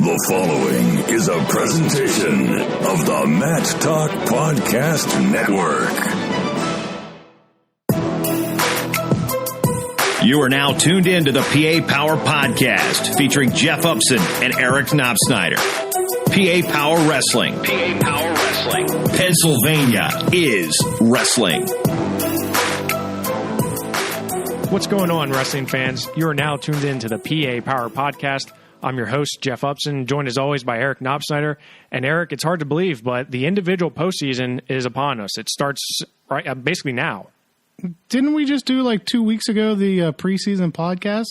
The following is a presentation of the Matt Talk Podcast Network. You are now tuned in to the PA Power Podcast, featuring Jeff Upson and Eric Knopsynder. PA Power Wrestling. PA Power Wrestling. Pennsylvania is wrestling. What's going on, wrestling fans? You are now tuned in to the PA Power Podcast. I'm your host, Jeff Upson, joined as always by Eric Knopsynder. And Eric, it's hard to believe, but the individual postseason is upon us. It starts basically now. Didn't we just do like 2 weeks ago the preseason podcast?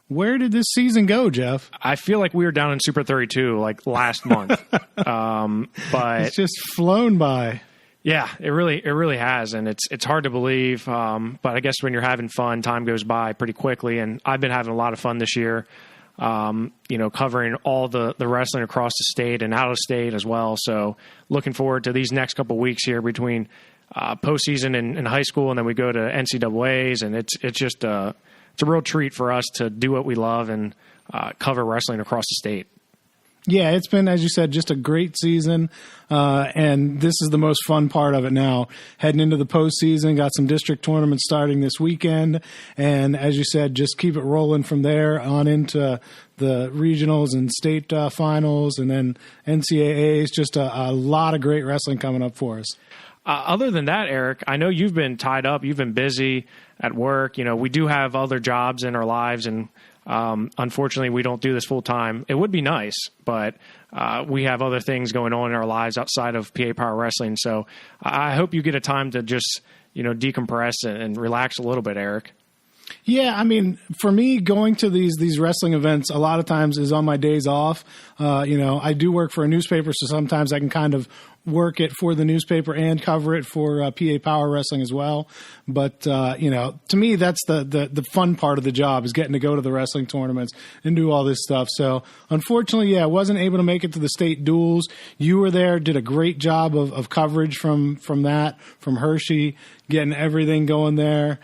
Where did this season go, Jeff? I feel like we were down in Super 32 like last month. But it's just flown by. Yeah, it really has, and it's hard to believe. But I guess when you're having fun, time goes by pretty quickly, and I've been having a lot of fun this year. Covering all the wrestling across the state and out of state as well. So looking forward to these next couple of weeks here between postseason in high school, and then we go to NCAAs, and it's just it's a real treat for us to do what we love and cover wrestling across the state. Yeah, it's been, as you said, just a great season, and this is the most fun part of it now. Heading into the postseason, got some district tournaments starting this weekend, and as you said, just keep it rolling from there on into the regionals and state finals, and then NCAAs. Just a lot of great wrestling coming up for us. Other than that, Eric, I know you've been tied up. You've been busy at work. You know, we do have other jobs in our lives, and unfortunately, we don't do this full time. It would be nice, but we have other things going on in our lives outside of PA Power Wrestling. So I hope you get a time to just, decompress and relax a little bit, Eric. Yeah, I mean, for me, going to these wrestling events a lot of times is on my days off. I do work for a newspaper, so sometimes I can kind of work it for the newspaper and cover it for PA Power Wrestling as well. But, to me, that's the fun part of the job, is getting to go to the wrestling tournaments and do all this stuff. So, unfortunately, I wasn't able to make it to the state duels. You were there, did a great job of coverage from Hershey, getting everything going there.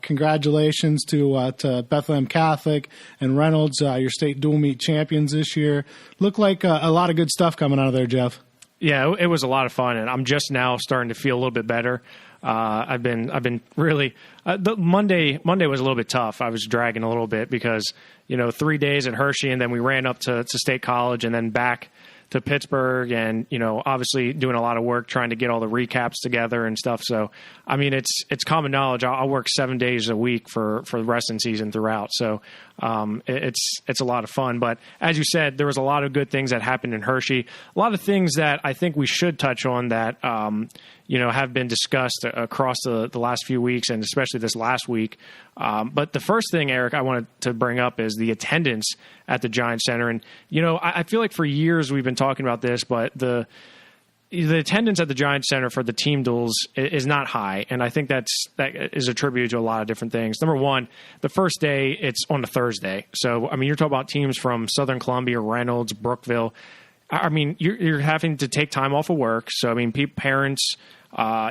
Congratulations to Bethlehem Catholic and Reynolds, your state dual meet champions this year. Looked like a lot of good stuff coming out of there, Jeff. Yeah, it was a lot of fun, and I'm just now starting to feel a little bit better. I've been really the Monday was a little bit tough. I was dragging a little bit because 3 days at Hershey, and then we ran up to State College, and then back to Pittsburgh, and obviously doing a lot of work trying to get all the recaps together and stuff. So I mean, it's common knowledge. I'll work 7 days a week for the wrestling season throughout. So it's a lot of fun. But as you said, there was a lot of good things that happened in Hershey. A lot of things that I think we should touch on that have been discussed across the last few weeks, and especially this last week. But the first thing, Eric, I wanted to bring up is the attendance at the Giant Center. And, I feel like for years we've been talking about this, but the attendance at the Giant Center for the team duels is not high. And I think that is attributed to a lot of different things. Number one, the first day, it's on a Thursday. So, I mean, you're talking about teams from Southern Columbia, Reynolds, Brookville. I mean, you're having to take time off of work. So, I mean, parents,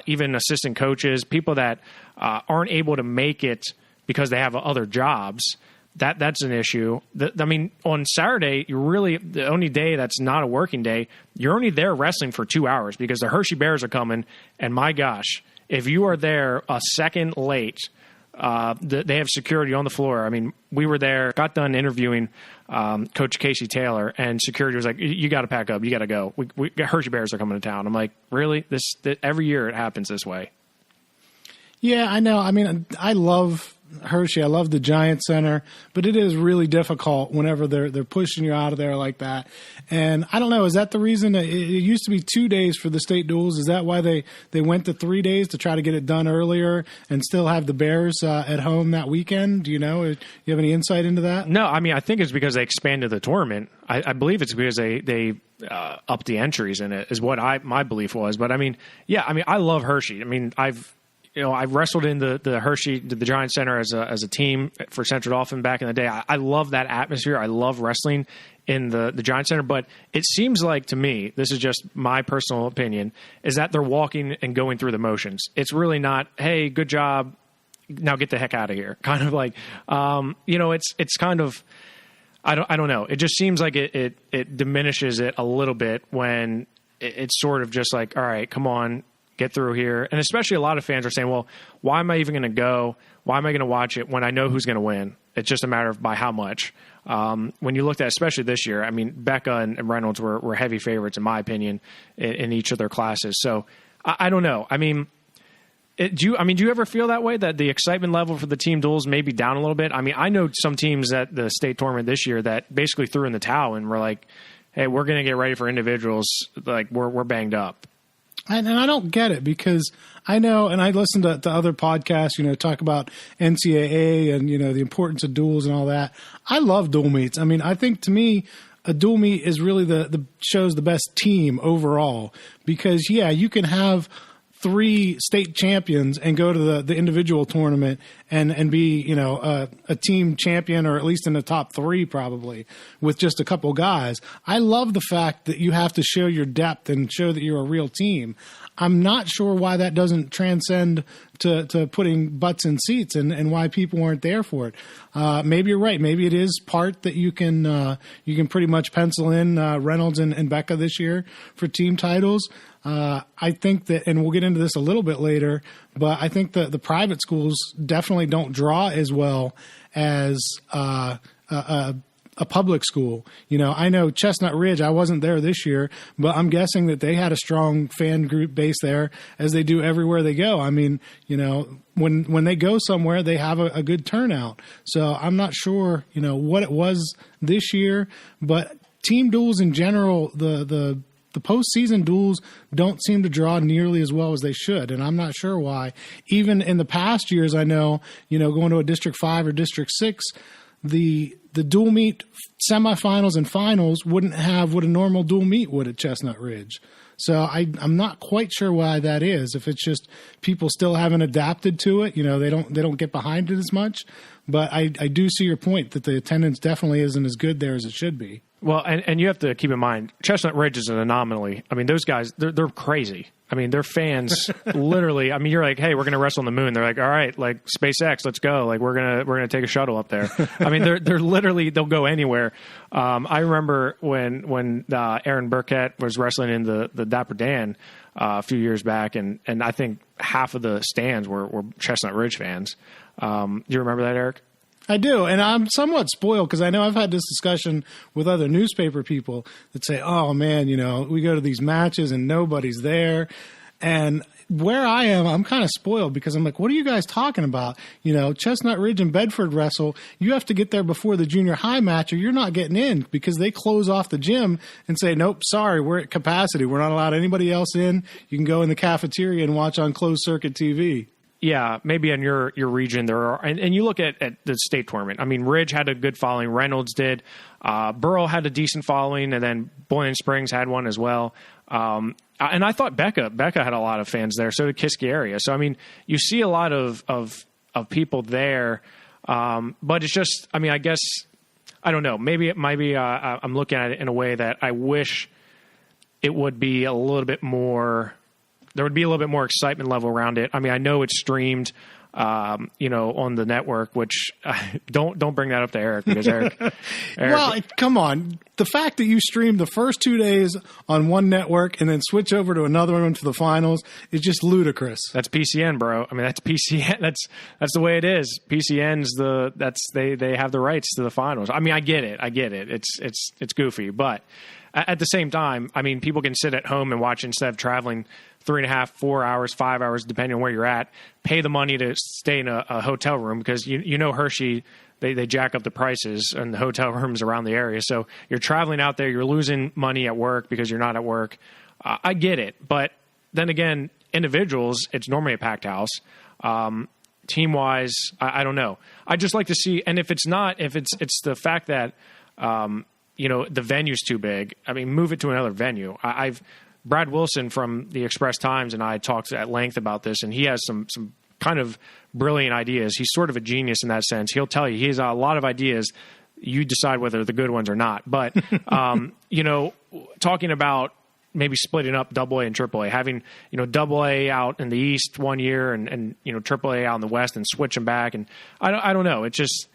even assistant coaches, people that aren't able to make it because they have other jobs, that's an issue. I mean, on Saturday, you're really the only day that's not a working day. You're only there wrestling for 2 hours because the Hershey Bears are coming. And my gosh, if you are there a second late, they have security on the floor. I mean, we were there, got done interviewing Coach Casey Taylor, and security was like, you got to pack up. You got to go. We Hershey Bears are coming to town. I'm like, really? This every year it happens this way. Yeah, I know. I mean, I love Hershey. I love the Giant Center, but it is really difficult whenever they're pushing you out of there like that. And I don't know, is that the reason? It used to be 2 days for the state duels. Is that why they went to 3 days to try to get it done earlier and still have the Bears at home that weekend? Do you know? You have any insight into that? No, I mean, I think it's because they expanded the tournament. I believe it's because they upped the entries in it is what my belief was. But I mean, yeah, I mean, I love Hershey. I mean, I've wrestled in the Hershey, the Giant Center as a team for Central Dauphin back in the day. I love that atmosphere. I love wrestling in the Giant Center. But it seems like to me, this is just my personal opinion, is that they're walking and going through the motions. It's really not, hey, good job, now get the heck out of here. Kind of like, it's kind of, I don't know. It just seems like it diminishes it a little bit when it's sort of just like, all right, come on, get through here. And especially a lot of fans are saying, well, why am I even going to go? Why am I going to watch it when I know who's going to win? It's just a matter of by how much. When you looked at, especially this year, I mean, Becca and Reynolds were heavy favorites, in my opinion, in each of their classes. So I don't know. I mean, do you ever feel that way, that the excitement level for the team duels may be down a little bit? I mean, I know some teams at the state tournament this year that basically threw in the towel and were like, hey, we're going to get ready for individuals. Like, we're banged up. And I don't get it, because I know, and I listen to other podcasts, talk about NCAA and, the importance of duels and all that. I love dual meets. I mean, I think to me, a dual meet is really shows the best team overall, because, you can have 3 state champions and go to the individual tournament and be, a team champion, or at least in the top 3 probably, with just a couple guys. I love the fact that you have to show your depth and show that you're a real team. I'm not sure why that doesn't transcend to putting butts in seats and why people aren't there for it. Maybe you're right. Maybe it is part that you can pretty much pencil in Reynolds and Becca this year for team titles. I think that, and we'll get into this a little bit later, but I think that the private schools definitely don't draw as well as a public school. I know Chestnut Ridge, I wasn't there this year, but I'm guessing that they had a strong fan group base there, as they do everywhere they go. I mean, when they go somewhere, they have a good turnout. So I'm not sure, what it was this year, but team duels in general, the postseason duels don't seem to draw nearly as well as they should, and I'm not sure why. Even in the past years, I know, going to a District 5 or District 6, the dual meet semifinals and finals wouldn't have what a normal dual meet would at Chestnut Ridge. So I'm not quite sure why that is. If it's just people still haven't adapted to it, they don't get behind it as much. But I do see your point that the attendance definitely isn't as good there as it should be. Well, and you have to keep in mind, Chestnut Ridge is an anomaly. I mean, those guys, they're crazy. I mean, their fans literally, I mean, you're like, hey, we're going to wrestle on the moon. They're like, all right, like SpaceX, let's go. Like, we're going to take a shuttle up there. I mean, they're literally, they'll go anywhere. I remember when Aaron Burkett was wrestling in the Dapper Dan a few years back, and I think half of the stands were Chestnut Ridge fans. Do you remember that, Eric? I do, and I'm somewhat spoiled, because I know I've had this discussion with other newspaper people that say, oh, man, we go to these matches and nobody's there. And where I am, I'm kind of spoiled, because I'm like, what are you guys talking about? Chestnut Ridge and Bedford wrestle. You have to get there before the junior high match, or you're not getting in, because they close off the gym and say, nope, sorry, we're at capacity. We're not allowed anybody else in. You can go in the cafeteria and watch on closed circuit TV. Yeah, maybe in your region there are, and you look at the state tournament. I mean, Ridge had a good following, Reynolds did, Burrow had a decent following, and then Boylan Springs had one as well. And I thought Becca had a lot of fans there, so did Kiski area. So I mean, you see a lot of people there, but it's just, I mean, I guess I don't know. Maybe it might be I'm looking at it in a way that I wish it would be a little bit more. There would be a little bit more excitement level around it. I mean, I know it's streamed, on the network, which don't bring that up to Eric, because Eric well, come on. The fact that you stream the first 2 days on one network and then switch over to another one for the finals is just ludicrous. That's PCN, bro. I mean, that's PCN. That's the way it is. PCN's they have the rights to the finals. I mean, I get it. It's goofy, but at the same time, I mean, people can sit at home and watch instead of traveling 3.5, 4 hours, 5 hours, depending on where you're at, pay the money to stay in a hotel room, because Hershey, they jack up the prices in the hotel rooms around the area. So you're traveling out there, you're losing money at work because you're not at work. I get it. But then again, individuals, it's normally a packed house. Team-wise, I don't know. I just like to see, and if it's the fact that, the venue's too big, I mean, move it to another venue. Brad Wilson from the Express Times and I talked at length about this, and he has some kind of brilliant ideas. He's sort of a genius in that sense. He'll tell you he has a lot of ideas. You decide whether they're the good ones or not. But talking about maybe splitting up AA and AAA, having AA out in the East one year and AAA out in the West, and switch them back. And I don't know. It just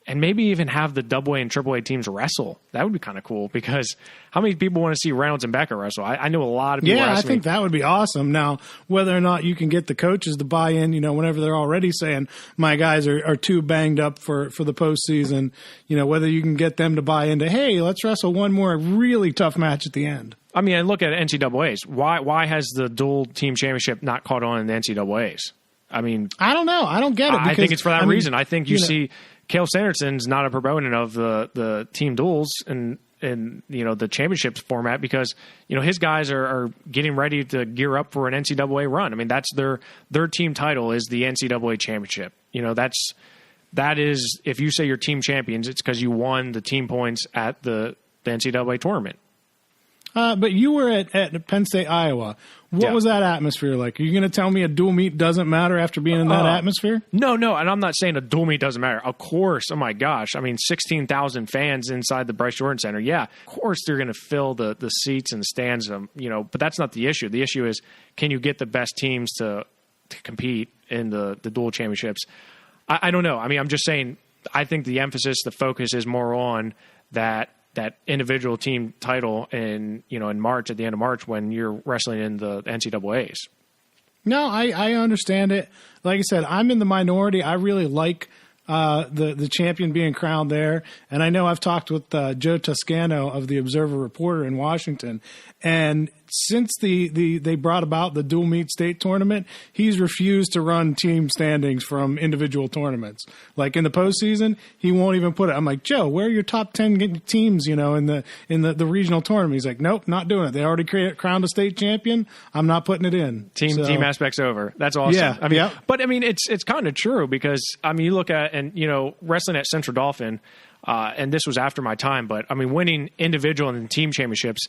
and maybe even have the AA and AAA teams wrestle. That would be kind of cool, because how many people want to see Reynolds and Becker wrestle? I know a lot of people Yeah, wrestling. I think that would be awesome. Now, whether or not you can get the coaches to buy in, whenever they're already saying my guys are too banged up for the postseason, whether you can get them to buy into, hey, let's wrestle one more really tough match at the end. I mean, and look at NCAAs. Why has the dual team championship not caught on in the NCAAs? I mean, I don't know. I don't get it. I think it's for that reason. I think you see Cale Sanderson's not a proponent of the team duels and the championships format, because his guys are getting ready to gear up for an NCAA run. I mean, that's their team title is the NCAA championship. That is, if you say you're team champions, it's because you won the team points at the NCAA tournament. But you were at Penn State, Iowa. What was that atmosphere like? Are you going to tell me a dual meet doesn't matter after being in that atmosphere? No, and I'm not saying a dual meet doesn't matter. Of course, oh my gosh. I mean, 16,000 fans inside the Bryce Jordan Center. Yeah, of course they're going to fill the seats and stands, but that's not the issue. The issue is, can you get the best teams to compete in the dual championships? I don't know. I mean, I'm just saying, I think the focus is more on that individual team title in March, at the end of March, when you're wrestling in the NCAAs. No, I understand it. Like I said, I'm in the minority. I really like the champion being crowned there. And I know I've talked with Joe Toscano of the Observer Reporter in Washington, and since they brought about the dual meet state tournament, he's refused to run team standings from individual tournaments. Like in the postseason, he won't even put it. I'm like, Joe, where are your top 10 teams, in the regional tournament? He's like, nope, not doing it. They already crowned a state champion. I'm not putting it in. Team aspect's over. That's awesome. Yeah, But I mean, it's kind of true, because I mean, you look at, and wrestling at Central Dauphin, and this was after my time, but I mean, winning individual and team championships,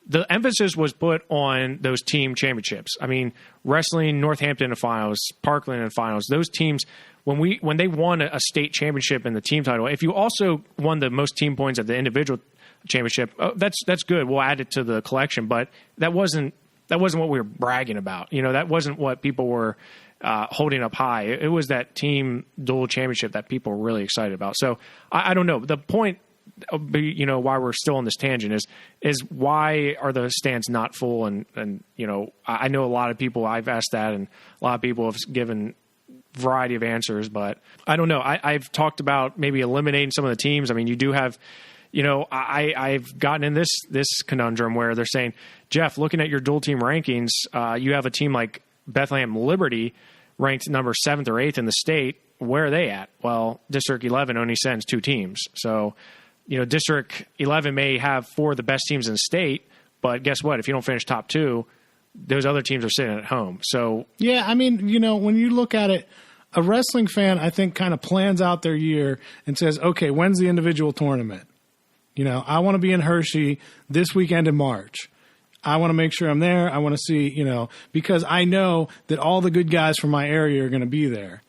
the emphasis was put on those team championships. I mean, wrestling Northampton in finals, Parkland in finals, those teams, when they won a state championship in the team title, if you also won the most team points of the individual championship, that's good. We'll add it to the collection, but that wasn't what we were bragging about. That wasn't what people were holding up high. It was that team dual championship that people were really excited about. So I don't know. The point, why we're still on this tangent is why are the stands not full? And I know a lot of people, I've asked that, and a lot of people have given a variety of answers, but I don't know. I've talked about maybe eliminating some of the teams. I mean, you do have, I've gotten in this conundrum where they're saying, Jeff, looking at your dual team rankings, you have a team like Bethlehem Liberty ranked number 7th or 8th in the state. Where are they at? Well, District 11 only sends 2 teams. So, District 11 may have 4 of the best teams in the state, but guess what? If you don't finish top 2, those other teams are sitting at home. So yeah, I mean, when you look at it, a wrestling fan, I think, kind of plans out their year and says, okay, when's the individual tournament? I want to be in Hershey this weekend in March. I want to make sure I'm there. I want to see, because I know that all the good guys from my area are going to be there.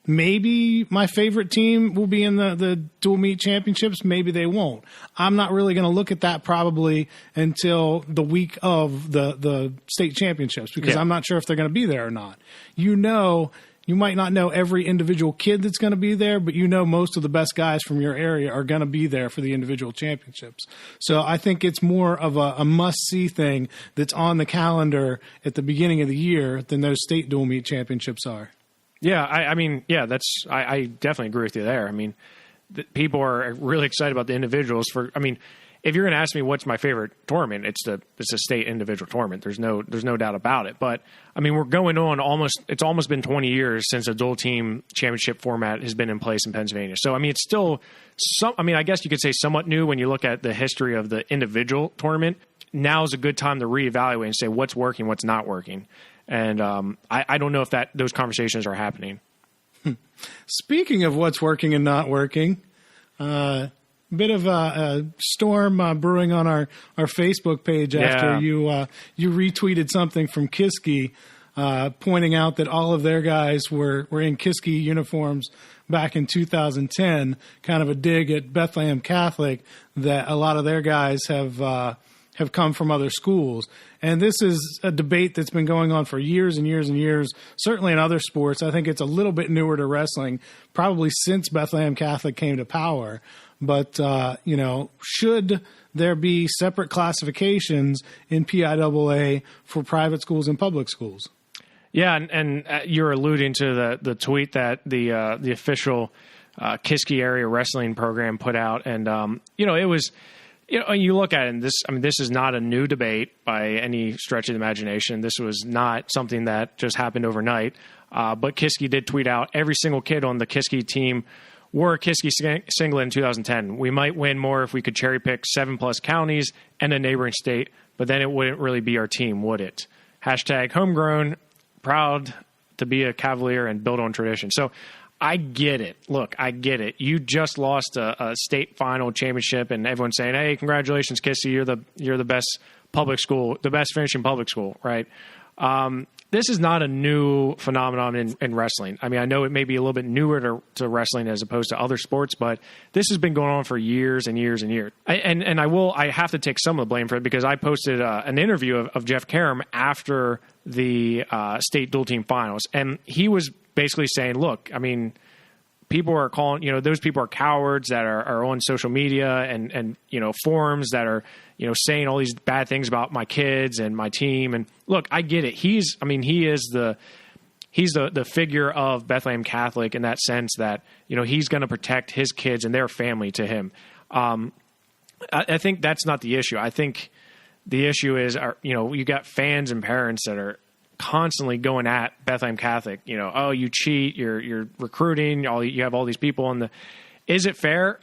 Maybe my favorite team will be in the dual meet championships. Maybe they won't. I'm not really going to look at that probably until the week of the state championships, because I'm not sure if they're going to be there or not. You might not know every individual kid that's going to be there, but most of the best guys from your area are going to be there for the individual championships. So I think it's more of a must-see thing that's on the calendar at the beginning of the year than those state dual meet championships are. Yeah, I definitely agree with you there. I mean, people are really excited about the individuals. If you're going to ask me what's my favorite tournament, it's a state individual tournament. There's no doubt about it. But I mean, we're going on it's almost been 20 years since a dual team championship format has been in place in Pennsylvania. So I mean, it's still I guess you could say somewhat new when you look at the history of the individual tournament. Now is a good time to reevaluate and say what's working, what's not working. And I don't know if those conversations are happening. Speaking of what's working and not working, bit of a storm brewing on our Facebook page after you retweeted something from Kiski pointing out that all of their guys were in Kiski uniforms back in 2010, kind of a dig at Bethlehem Catholic, that a lot of their guys have have come from other schools. And this is a debate that's been going on for years and years and years, certainly in other sports. I think it's a little bit newer to wrestling, probably since Bethlehem Catholic came to power. But, should there be separate classifications in PIAA for private schools and public schools? Yeah, and you're alluding to the tweet that the official Kiski area wrestling program put out. And, it was... you look at it, and this is not a new debate by any stretch of the imagination. This was not something that just happened overnight. But Kiski did tweet out, every single kid on the Kiski team wore a Kiski singlet in 2010. We might win more if we could cherry pick 7+ counties and a neighboring state, but then it wouldn't really be our team, would it? # homegrown, proud to be a Cavalier and build on tradition. So I get it. Look, I get it. You just lost a state final championship, and everyone's saying, "Hey, congratulations, Kissy! You're the best public school, the best finishing public school." Right? This is not a new phenomenon in wrestling. I mean, I know it may be a little bit newer to wrestling as opposed to other sports, but this has been going on for years and years and years. I have to take some of the blame for it because I posted an interview of Jeff Karam after the state dual team finals, and he was basically saying, look, I mean, people are calling, those people are cowards that are on social media and forums that are, saying all these bad things about my kids and my team. And look, I get it. He is the figure of Bethlehem Catholic in that sense that, he's going to protect his kids and their family to him. I think that's not the issue. I think the issue is, you got fans and parents that are constantly going at Bethlehem Catholic, oh, you cheat, you're recruiting, you have all these people is it fair?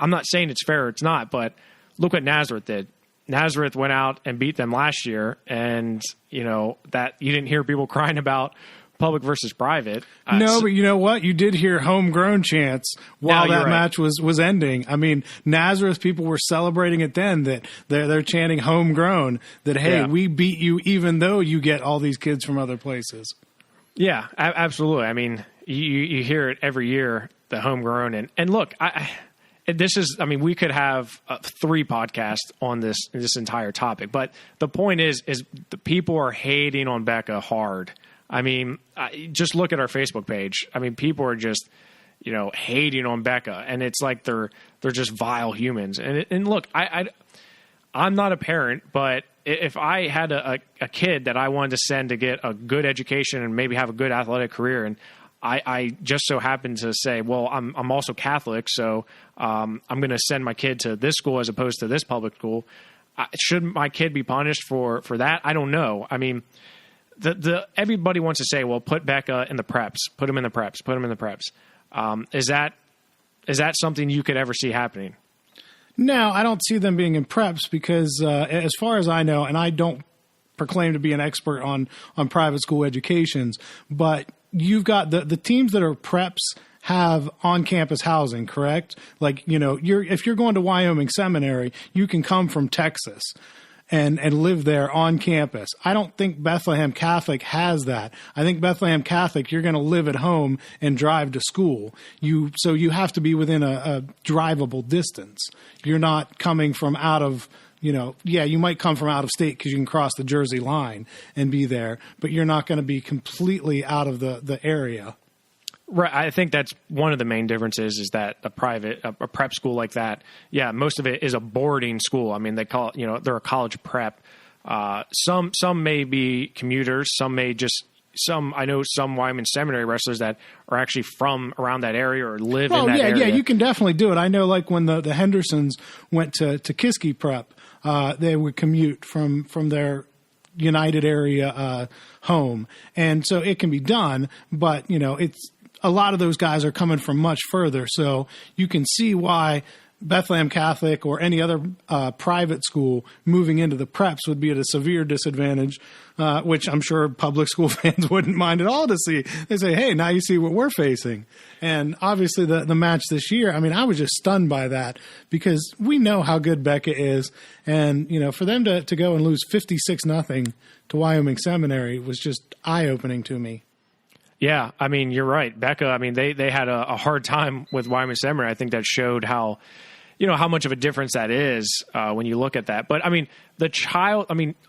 I'm not saying it's fair or it's not, but look what Nazareth did. Nazareth went out and beat them last year, and that you didn't hear people crying about public versus private. No, but you know what? You did hear homegrown chants while that match was ending. I mean, Nazareth people were celebrating it then that they're chanting homegrown, that, hey, we beat you even though you get all these kids from other places. Yeah, absolutely. I mean, you hear it every year, the homegrown. And look, we could have 3 podcasts on this entire topic, but the point is the people are hating on Becca hard. I mean, just look at our Facebook page. I mean, people are just, hating on Becca, and it's like they're just vile humans. And look, I'm not a parent, but if I had a kid that I wanted to send to get a good education and maybe have a good athletic career, and I just so happen to say, well, I'm also Catholic, so I'm going to send my kid to this school as opposed to this public school. Should my kid be punished for that? I don't know. I mean, everybody wants to say, well, put Becca in the preps, put him in the preps. Is that something you could ever see happening? No, I don't see them being in preps because as far as I know, and I don't proclaim to be an expert on private school educations, but you've got the teams that are preps have on-campus housing, correct? Like, if you're going to Wyoming Seminary, you can come from Texas and live there on campus. I don't think Bethlehem Catholic has that. I think Bethlehem Catholic, you're going to live at home and drive to school. So you have to be within a drivable distance. You're not coming from out of, you might come from out of state because you can cross the Jersey line and be there, but you're not going to be completely out of the area. Right. I think that's one of the main differences is that a prep school like that, most of it is a boarding school. I mean, they call it, they're a college prep. Some may be commuters. I know some Wyoming Seminary wrestlers that are actually from around that area or live in that area. Yeah, you can definitely do it. I know, like when the Hendersons went to Kiski Prep, they would commute from their United area home, and so it can be done. But it's a lot of those guys are coming from much further, so you can see why Bethlehem Catholic or any other private school moving into the preps would be at a severe disadvantage, which I'm sure public school fans wouldn't mind at all to see. They say, hey, now you see what we're facing. And obviously the match this year, I mean, I was just stunned by that because we know how good Becca is. And, for them to go and lose 56-0 to Wyoming Seminary was just eye-opening to me. Yeah, I mean, you're right. Becca, I mean, they had a hard time with Wyoming Seminary. I think that showed how, how much of a difference that is when you look at that. But I mean,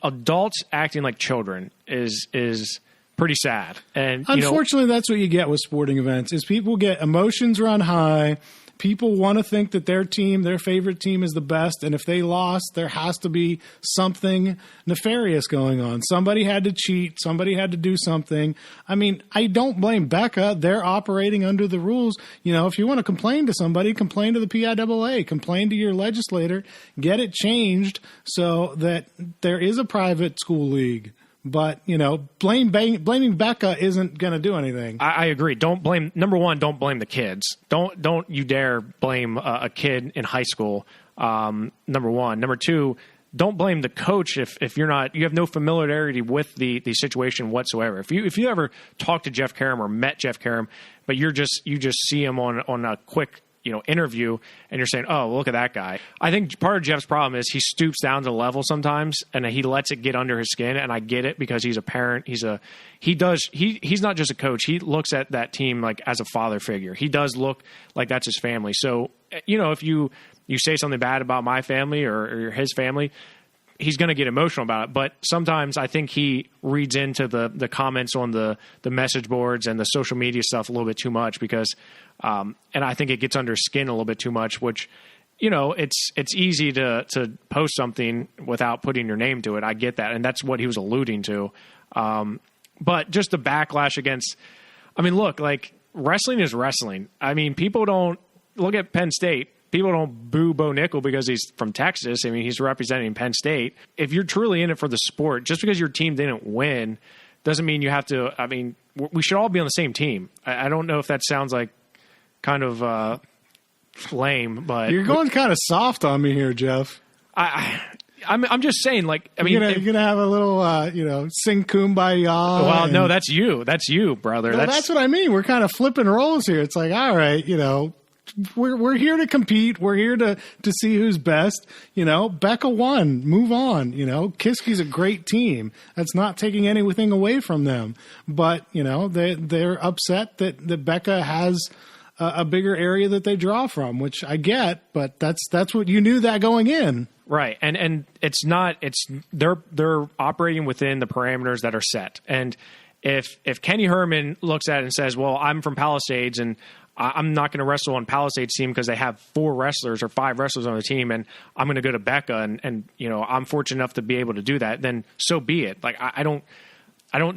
adults acting like children is pretty sad. And unfortunately, that's what you get with sporting events is people get emotions run high. People want to think that their team, their favorite team, is the best. And if they lost, there has to be something nefarious going on. Somebody had to cheat. Somebody had to do something. I mean, I don't blame BECA. They're operating under the rules. If you want to complain to somebody, complain to the PIAA, complain to your legislator, get it changed so that there is a private school league. But, blaming BECA isn't going to do anything. I agree. Number one, don't blame the kids. Don't you dare blame a kid in high school. Number one. Number two, don't blame the coach if you have no familiarity with the situation whatsoever. If you ever talk to Jeff Karam or met Jeff Karam, but you just see him on a quick interview and you're saying, oh, look at that guy. I think part of Jeff's problem is he stoops down to the level sometimes and he lets it get under his skin. And I get it because he's a parent. He's not just a coach. He looks at that team like as a father figure. He does look like that's his family. So, if you say something bad about my family or his family, he's going to get emotional about it. But sometimes I think he reads into the comments on the message boards and the social media stuff a little bit too much because, and I think it gets under his skin a little bit too much, which, it's easy to post something without putting your name to it. I get that. And that's what he was alluding to. But just the backlash against, look, like wrestling is wrestling. People don't look at Penn State. People don't boo Bo Nickel because he's from Texas. He's representing Penn State. If you're truly in it for the sport, just because your team didn't win doesn't mean you have to. We should all be on the same team. I don't know if that sounds like kind of lame, but you're going kind of soft on me here, Jeff. I'm just saying, like, you're gonna have a little, sing Kumbaya. Well, no, that's you. That's you, brother. No, that's what I mean. We're kind of flipping roles here. It's like, all right, we're here to compete. We're here to see who's best. BECA won. Move on. Kiski's a great team. That's not taking anything away from them. But, they're upset that BECA has a bigger area that they draw from, which I get, but that's what you knew that going in. Right. And they're operating within the parameters that are set. And if Kenny Herman looks at it and says, well, I'm from Palisades and I'm not going to wrestle on Palisades team because they have 4 wrestlers or 5 wrestlers on the team, and I'm going to go to BECA and I'm fortunate enough to be able to do that, then so be it. Like, I don't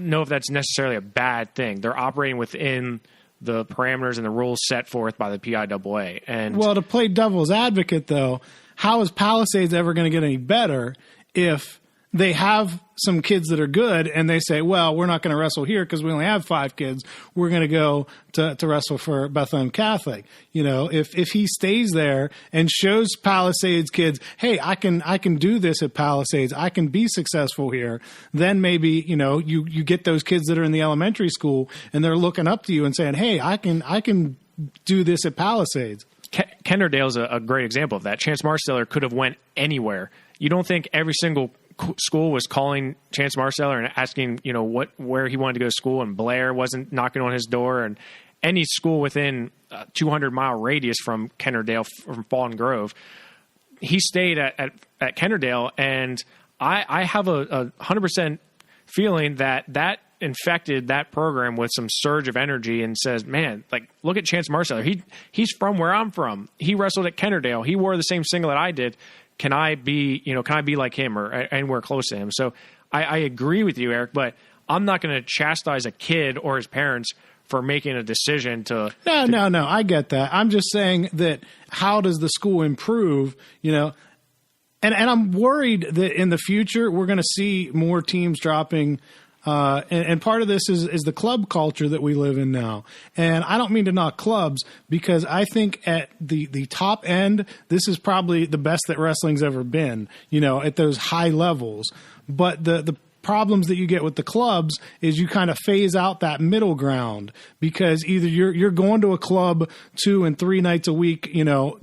know if that's necessarily a bad thing. They're operating within the parameters and the rules set forth by the PIAA. And well, to play devil's advocate, though, how is Palisades ever going to get any better if they have some kids that are good and they say, well, we're not going to wrestle here because we only have 5 kids. We're going to go to wrestle for Bethlehem Catholic. If he stays there and shows Palisades kids, hey, I can do this at Palisades. I can be successful here. Then maybe, you get those kids that are in the elementary school and they're looking up to you and saying, hey, I can do this at Palisades. Kenderdale's a great example of that. Chance Marsteller could have went anywhere. You don't think every single school was calling Chance Marsteller and asking, where he wanted to go to school, and Blair wasn't knocking on his door, and any school within a 200-mile radius from Kenderdale, from Fallen Grove, he stayed at Kenderdale, and I have a 100% feeling that infected that program with some surge of energy and says, man, like, look at Chance Marsteller. He's from where I'm from. He wrestled at Kenderdale. He wore the same singlet I did. Can I be like him or anywhere close to him? So I agree with you, Eric, but I'm not going to chastise a kid or his parents for making a decision to. No. I get that. I'm just saying that how does the school improve, And I'm worried that in the future we're going to see more teams dropping. And part of this is the club culture that we live in now. And I don't mean to knock clubs because I think at the top end, this is probably the best that wrestling's ever been, at those high levels. But the problems that you get with the clubs is you kind of phase out that middle ground because either you're going to a club 2 and 3 nights a week,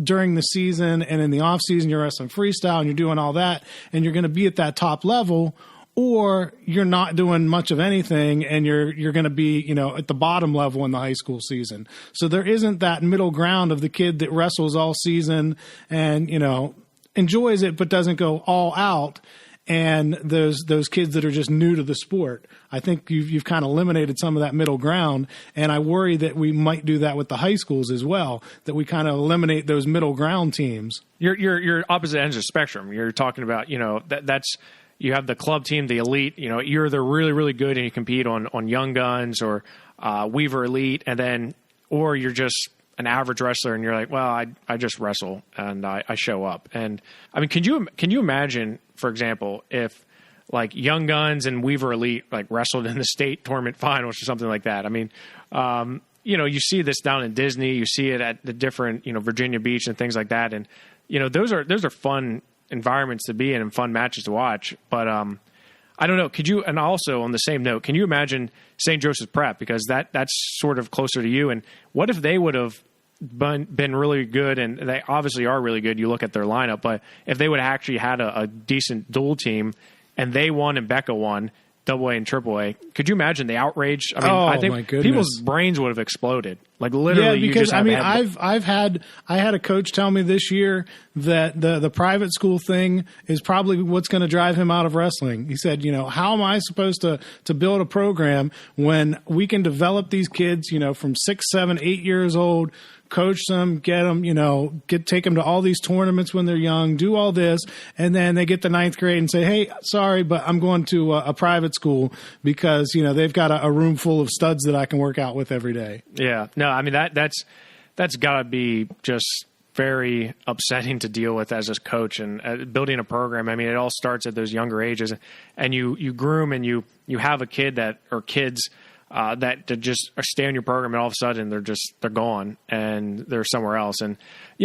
during the season, and in the off season, you're wrestling freestyle and you're doing all that and you're going to be at that top level. or you're not doing much of anything and you're going to be, at the bottom level in the high school season. So there isn't that middle ground of the kid that wrestles all season and, enjoys it but doesn't go all out, and those kids that are just new to the sport. I think you've kind of eliminated some of that middle ground, and I worry that we might do that with the high schools as well, that we kind of eliminate those middle ground teams. You're opposite ends of the spectrum. You're talking about, that's you have the club team, the elite, you're either really, really good and you compete on Young Guns or Weaver Elite, or you're just an average wrestler and you're like, well, I just wrestle and I show up. And I mean, can you imagine, for example, if like Young Guns and Weaver Elite like wrestled in the state tournament finals or something like that? I mean, you see this down in Disney, you see it at the different, Virginia Beach and things like that. And, those are fun environments to be in and fun matches to watch. But I don't know. And also on the same note, can you imagine St. Joseph's Prep? Because that's sort of closer to you. And what if they would have been really good, and they obviously are really good. You look at their lineup, but if they would have actually had a decent dual team and they won and Becca won, AA and AAA, could you imagine the outrage? I mean, I think people's brains would have exploded. Like literally, yeah, because I had a coach tell me this year that the private school thing is probably what's going to drive him out of wrestling. He said, how am I supposed to build a program when we can develop these kids, from 6, 7, 8 years old, coach them, get them, take them to all these tournaments when they're young, do all this, and then they get to 9th grade and say, hey, sorry, but I'm going to a private school because, they've got a room full of studs that I can work out with every day. Yeah. No, I mean, that's got to be just very upsetting to deal with as a coach and building a program. I mean, it all starts at those younger ages, and you groom and you have a kid or kids that just stay on your program, and all of a sudden they're gone and they're somewhere else. And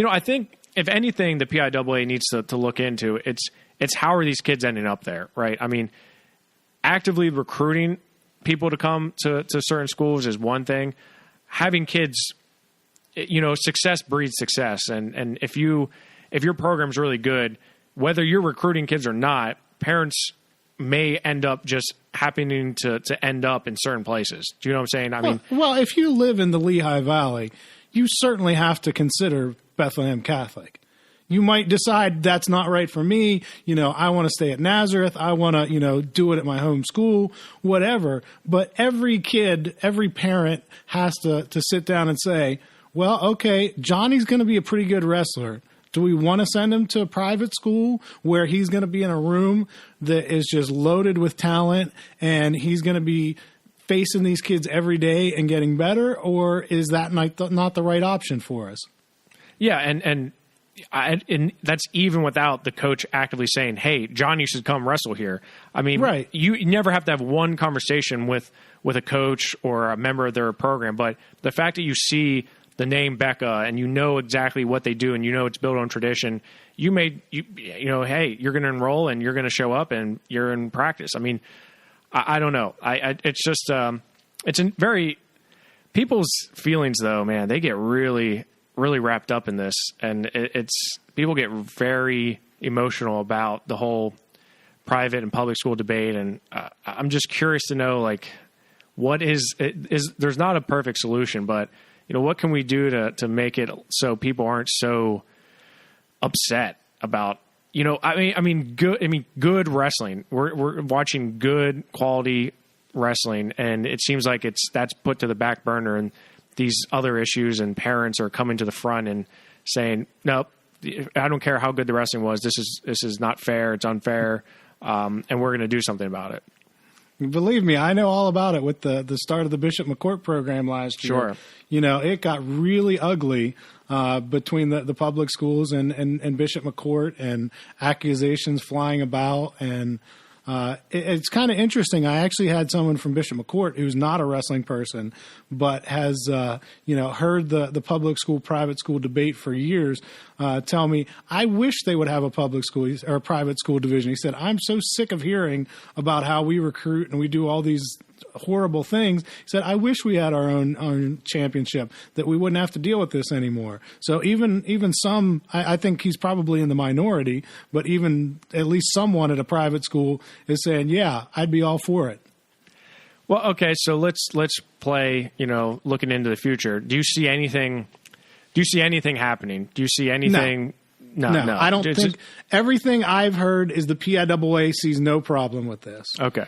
I think if anything, the PIAA needs to look into it's how are these kids ending up there, right? I mean, actively recruiting people to come to certain schools is one thing. Having kids, success breeds success, and if your program's really good, whether you're recruiting kids or not, parents may end up just happening to end up in certain places. Do you know what I'm saying? Well, if you live in the Lehigh Valley, you certainly have to consider Bethlehem Catholic. You might decide that's not right for me. I want to stay at Nazareth. I want to, do it at my home school, whatever. But every kid, every parent has to sit down and say, well, okay, Johnny's going to be a pretty good wrestler. Do we want to send him to a private school where he's going to be in a room that is just loaded with talent and he's going to be facing these kids every day and getting better? Or is that not the right option for us? Yeah, and that's even without the coach actively saying, hey, John, you should come wrestle here. I mean, right. You never have to have one conversation with a coach or a member of their program, but the fact that you see the name Becca and you know exactly what they do and it's built on tradition, hey, you're going to enroll and you're going to show up and you're in practice. I mean, I don't know. It's just it's very people's feelings though, man. They get really, really wrapped up in this, and people get very emotional about the whole private and public school debate. And I'm just curious to know, like, what is there's not a perfect solution, but what can we do to make it so people aren't so upset about, good wrestling. We're watching good quality wrestling, and it seems like that's put to the back burner, and these other issues and parents are coming to the front and saying, nope, I don't care how good the wrestling was. This is not fair. It's unfair. And we're going to do something about it. Believe me, I know all about it with the start of the Bishop McCourt program last year. Sure. It got really ugly between the public schools and Bishop McCourt, and accusations flying about. And it's kind of interesting. I actually had someone from Bishop McCourt who's not a wrestling person, but has heard the public school private school debate for years. Tell me, I wish they would have a public school or a private school division. He said, I'm so sick of hearing about how we recruit and we do all these horrible things. He said, I wish we had our own championship, that we wouldn't have to deal with this anymore. So even some, I think he's probably in the minority, but even at least someone at a private school is saying, yeah, I'd be all for it. Well, okay, so let's play, looking into the future. Do you see anything happening? Do you see anything? No, I don't think. Everything I've heard is the PIAA sees no problem with this. Okay.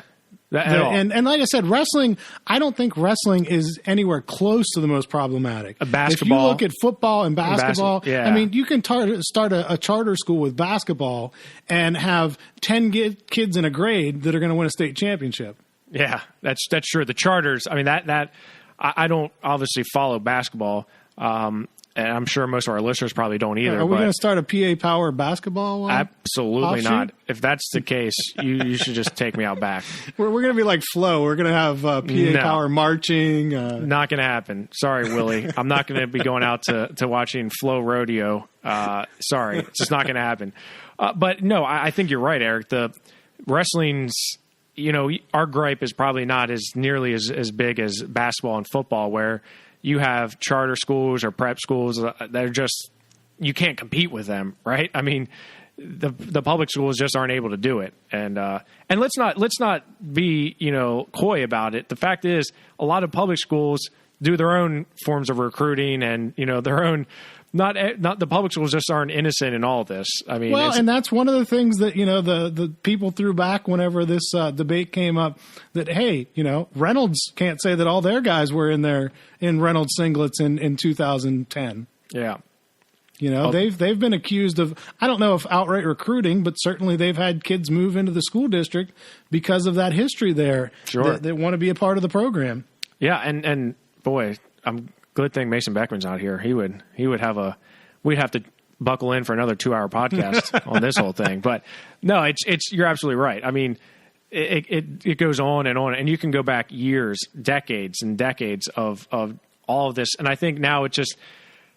At all. And like I said, wrestling, I don't think wrestling is anywhere close to the most problematic. Basketball. If you look at football and basketball, yeah. I mean, you can start a charter school with basketball and have 10 kids in a grade that are going to win a state championship. Yeah, that's true. The charters, I mean, that I don't obviously follow basketball, and I'm sure most of our listeners probably don't either. Are we going to start a PA Power basketball? Absolutely not. If that's the case, you should just take me out back. We're going to be like Flo. We're going to have PA Power marching. Not going to happen. Sorry, Willie. I'm not going to be going out to watching Flo Rodeo. Sorry. It's just not going to happen. But no, I think you're right, Eric. The wrestling's, our gripe is probably not nearly as big as basketball and football, where you have charter schools or prep schools that are just, you can't compete with them, right? I mean, the public schools just aren't able to do it. And let's not be, coy about it. The fact is, a lot of public schools do their own forms of recruiting and, their own, not the public schools just aren't innocent in all of this. I mean, and that's one of the things that, the people threw back whenever this debate came up, that, hey, Reynolds can't say that all their guys were in Reynolds singlets in 2010. Yeah. They've been accused of, I don't know if outright recruiting, but certainly they've had kids move into the school district because of that history there. Sure. That want to be a part of the program. Yeah. And boy, good thing Mason Beckman's out here. We'd have to buckle in for another 2-hour podcast on this whole thing. But no, it's you're absolutely right. I mean, it goes on, and you can go back years, decades and decades of all of this. And I think now it just,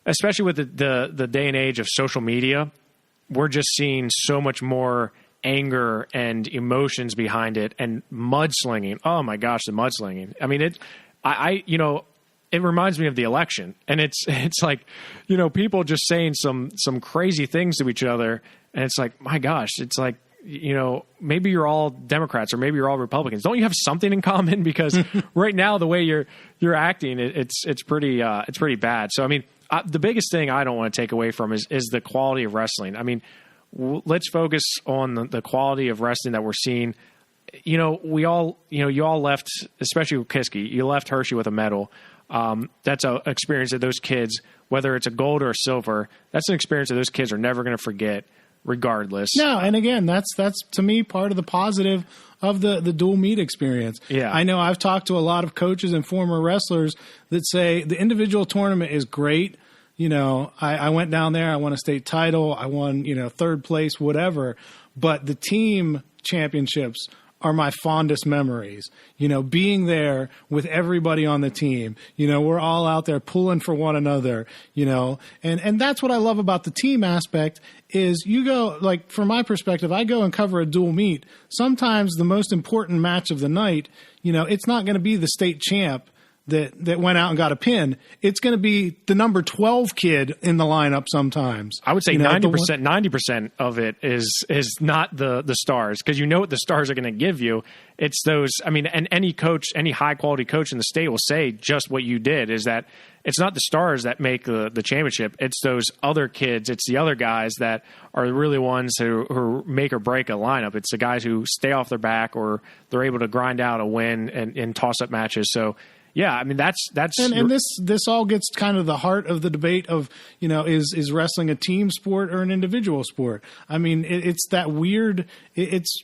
especially with the day and age of social media, we're just seeing so much more anger and emotions behind it, and mudslinging. Oh my gosh, the mudslinging. I mean, it reminds me of the election, and it's like, people just saying some crazy things to each other, and it's like, my gosh, it's like, maybe you're all Democrats or maybe you're all Republicans. Don't you have something in common? Because right now, the way you're acting, it's pretty bad. So I mean, the biggest thing I don't want to take away from is the quality of wrestling. I mean, let's focus on the quality of wrestling that we're seeing. We all, you all left, especially with Kiski, you left Hershey with a medal. That's an experience that those kids, whether it's a gold or a silver, that's an experience that those kids are never going to forget, regardless. No, and again, that's to me part of the positive of the dual meet experience. Yeah. I know I've talked to a lot of coaches and former wrestlers that say the individual tournament is great. I went down there, I won a state title, I won, third place, whatever. But the team championships are my fondest memories. Being there with everybody on the team. We're all out there pulling for one another, and that's what I love about the team aspect is you go, like, from my perspective, I go and cover a dual meet. Sometimes the most important match of the night, it's not going to be the state champ that went out and got a pin. It's going to be the number 12 kid in the lineup sometimes. I would say 90% of it is not the stars, because what the stars are going to give you. It's those, I mean, and any coach, any high-quality coach in the state will say just what you did, is that it's not the stars that make the championship. It's those other kids. It's the other guys that are really ones who make or break a lineup. It's the guys who stay off their back, or they're able to grind out a win in toss-up matches. So, yeah, I mean, that's and this all gets kind of the heart of the debate of, is wrestling a team sport or an individual sport? I mean, it's that weird. It's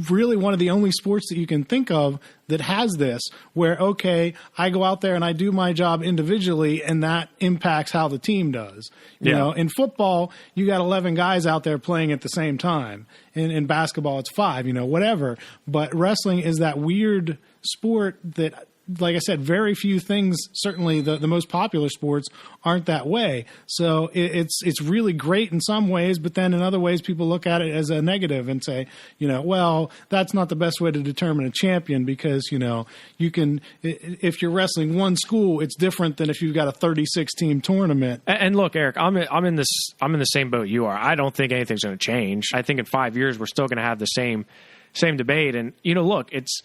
really one of the only sports that you can think of that has this, where, okay, I go out there and I do my job individually, and that impacts how the team does. You know, in football, you got 11 guys out there playing at the same time. In basketball, it's 5. Whatever. But wrestling is that weird sport that like I said, very few things, certainly the most popular sports, aren't that way. So it's really great in some ways, but then in other ways people look at it as a negative and say, well, that's not the best way to determine a champion because, you can, if you're wrestling one school, it's different than if you've got a 36-team tournament. And look, Eric, I'm in the same boat you are. I don't think anything's going to change. I think in 5 years we're still going to have the same debate. And, look, it's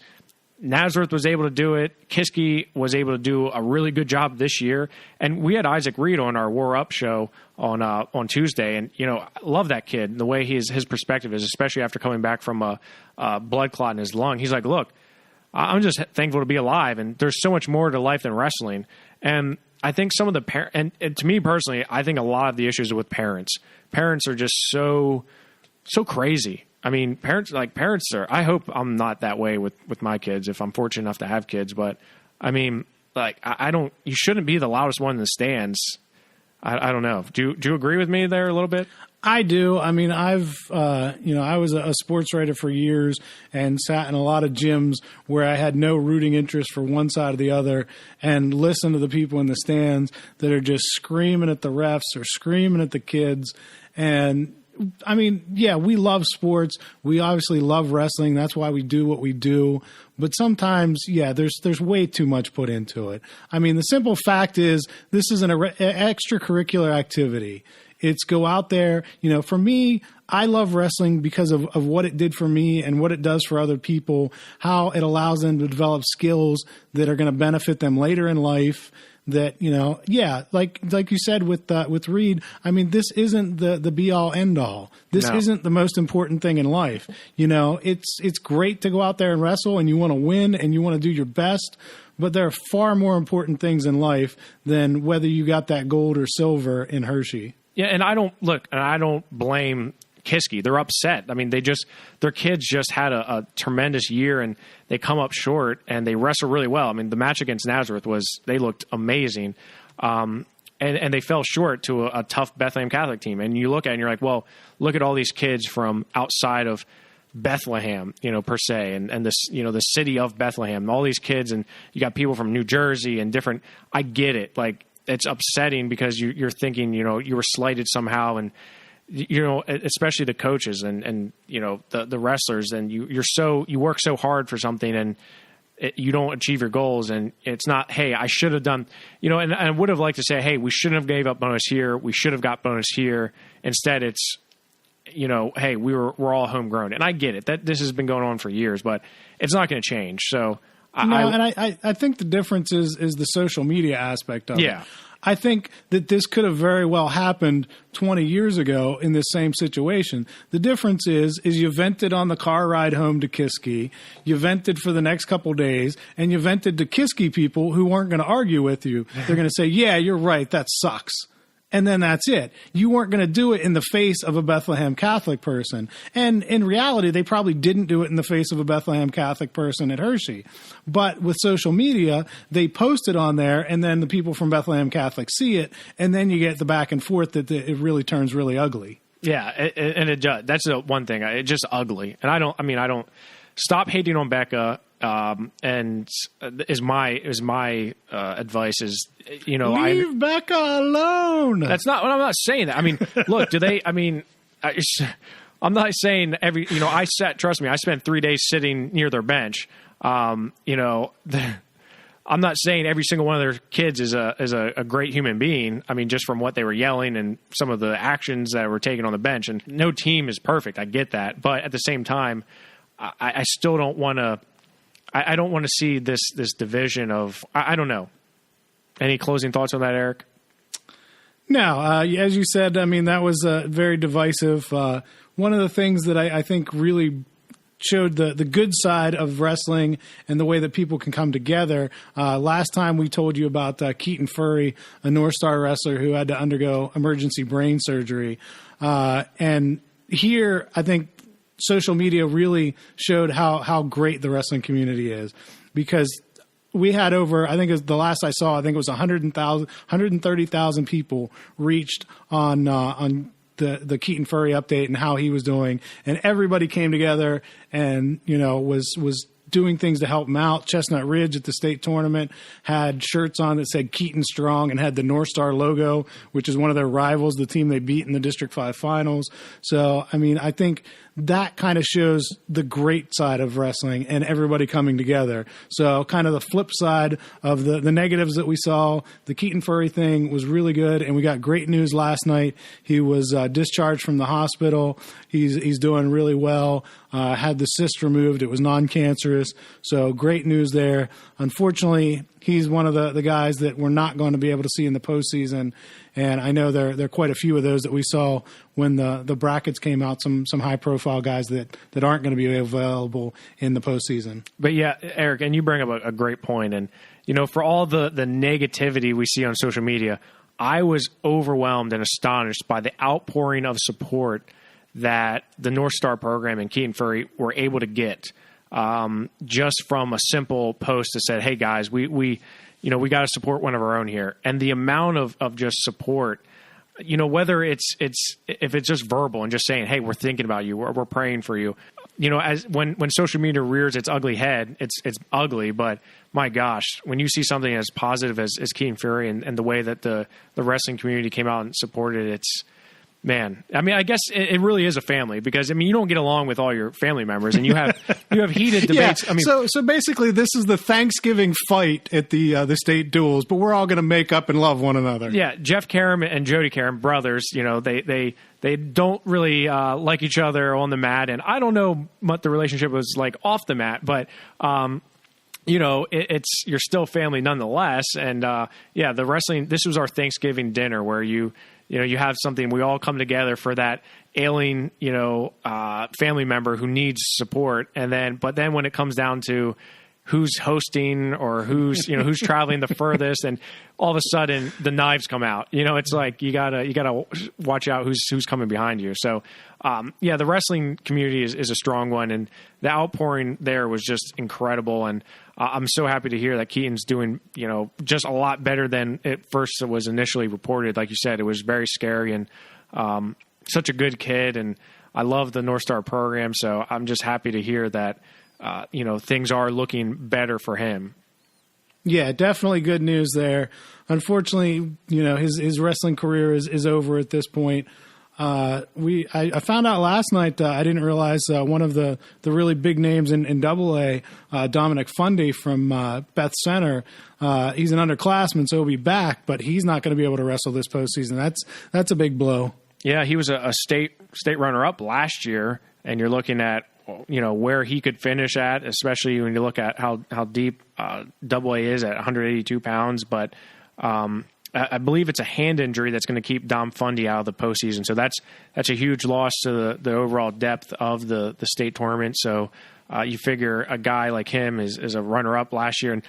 Nazareth was able to do it. Kiski was able to do a really good job this year. And we had Isaac Reed on our War Up show on Tuesday. And, I love that kid, the way his perspective is, especially after coming back from a blood clot in his lung. He's like, look, I'm just thankful to be alive. And there's so much more to life than wrestling. And I think some of the and to me personally, I think a lot of the issues are with parents. Parents are just so crazy. I mean, parents are, I hope I'm not that way with my kids if I'm fortunate enough to have kids. But I mean, you shouldn't be the loudest one in the stands. I don't know. Do you agree with me there a little bit? I do. I mean, I was a sports writer for years and sat in a lot of gyms where I had no rooting interest for one side or the other and listened to the people in the stands that are just screaming at the refs or screaming at the kids. And I mean, yeah, we love sports. We obviously love wrestling. That's why we do what we do. But sometimes, yeah, there's way too much put into it. I mean, the simple fact is this is an extracurricular activity. It's go out there. For me, I love wrestling because of what it did for me and what it does for other people, how it allows them to develop skills that are going to benefit them later in life. That, like you said with Reed, I mean, this isn't the be all end all. This isn't the most important thing in life. It's great to go out there and wrestle and you want to win and you want to do your best, but there are far more important things in life than whether you got that gold or silver in Hershey. Yeah, and I don't blame Kiski. They're upset. I mean, their kids just had a tremendous year and they come up short and they wrestle really well. I mean, the match against Nazareth they looked amazing. And they fell short to a tough Bethlehem Catholic team. And you look at it and you're like, well, look at all these kids from outside of Bethlehem, per se, and this, the city of Bethlehem, all these kids, and you got people from New Jersey and different, I get it. Like, it's upsetting because you're thinking, you were slighted somehow, and especially the coaches and the wrestlers, and you work so hard for something and you don't achieve your goals, and it's not, hey, I should have done, and I would have liked to say, hey, we shouldn't have gave up bonus here, we should have got bonus here. Instead, it's hey, we're all homegrown, and I get it that this has been going on for years, but it's not going to change. So. I think the difference is the social media aspect of it. I think that this could have very well happened 20 years ago in this same situation. The difference is you vented on the car ride home to Kiski, you vented for the next couple days, and you vented to Kiski people who weren't going to argue with you. They're going to say, yeah, you're right, that sucks. And then that's it. You weren't going to do it in the face of a Bethlehem Catholic person. And in reality, they probably didn't do it in the face of a Bethlehem Catholic person at Hershey. But with social media, they post it on there, and then the people from Bethlehem Catholic see it, and then you get the back and forth that it really turns really ugly. Yeah, and it does. That's the one thing. It's just ugly. And I don't stop hating on Becca. And is my advice is, leave Becca alone. That's not what I'm not saying that. I mean, look, I'm not saying trust me, I spent 3 days sitting near their bench. I'm not saying every single one of their kids is a great human being. I mean, just from what they were yelling and some of the actions that were taken on the bench, and no team is perfect. I get that. But at the same time, I still don't want to, I don't want to see this division of, I don't know. Any closing thoughts on that, Eric? No, as you said, I mean, that was very divisive. One of the things that I think really showed the good side of wrestling and the way that people can come together. Last time we told you about Keaton Furry, a North Star wrestler who had to undergo emergency brain surgery. And here, I think social media really showed how great the wrestling community is, because we had over, I think it was the last I saw, I think it was 130,000 people reached on the Keaton Furry update and how he was doing, and everybody came together and was doing things to help him out. Chestnut Ridge at the state tournament had shirts on that said Keaton Strong and had the North Star logo, which is one of their rivals, the team they beat in the District 5 finals. So, I mean, I think that kind of shows the great side of wrestling and everybody coming together. So kind of the flip side of the negatives that we saw, the Keaton Furry thing was really good, and we got great news last night. He was discharged from the hospital. He's doing really well. Had the cyst removed. It was non-cancerous. So great news there. Unfortunately, he's one of the guys that we're not going to be able to see in the postseason. And I know there are quite a few of those that we saw when the brackets came out, some high-profile guys that aren't going to be available in the postseason. But yeah, Eric, and you bring up a great point. And, for all the negativity we see on social media, I was overwhelmed and astonished by the outpouring of support that the North Star program and Keaton Furry were able to get just from a simple post that said, hey, guys, we got to support one of our own here. And the amount of just support, whether if it's just verbal and just saying, hey, we're thinking about you, we're praying for you. As when social media rears its ugly head, it's ugly. But my gosh, when you see something as positive as Keaton Furry and the way that the wrestling community came out and supported it, man, I mean, I guess it really is a family because, I mean, you don't get along with all your family members and you have heated debates. Yeah, I mean, so basically this is the Thanksgiving fight at the state duels, but we're all going to make up and love one another. Yeah. Jeff Karam and Jody Karam, brothers, they don't really like each other on the mat. And I don't know what the relationship was like off the mat, but, you're still family nonetheless. And, the wrestling, this was our Thanksgiving dinner where you have something, we all come together for that ailing, family member who needs support. But then when it comes down to who's hosting or who's traveling the furthest, and all of a sudden the knives come out, it's like, you gotta watch out who's coming behind you. So, the wrestling community is a strong one, and the outpouring there was just incredible. And I'm so happy to hear that Keaton's doing, just a lot better than it first was initially reported. Like you said, it was very scary, and such a good kid. And I love the North Star program. So I'm just happy to hear that, things are looking better for him. Yeah, definitely good news there. Unfortunately, his wrestling career is over at this point. I found out last night, I didn't realize one of the really big names in AA, Dominic Fundy from Beth Center, he's an underclassman, so he'll be back, but he's not going to be able to wrestle this postseason. That's a big blow. Yeah, he was a state runner-up last year, and you're looking at where he could finish at, especially when you look at how deep AA is at 182 pounds. But I believe it's a hand injury that's going to keep Dom Fundy out of the postseason. So that's a huge loss to the overall depth of the state tournament. So you figure a guy like him is a runner-up last year. And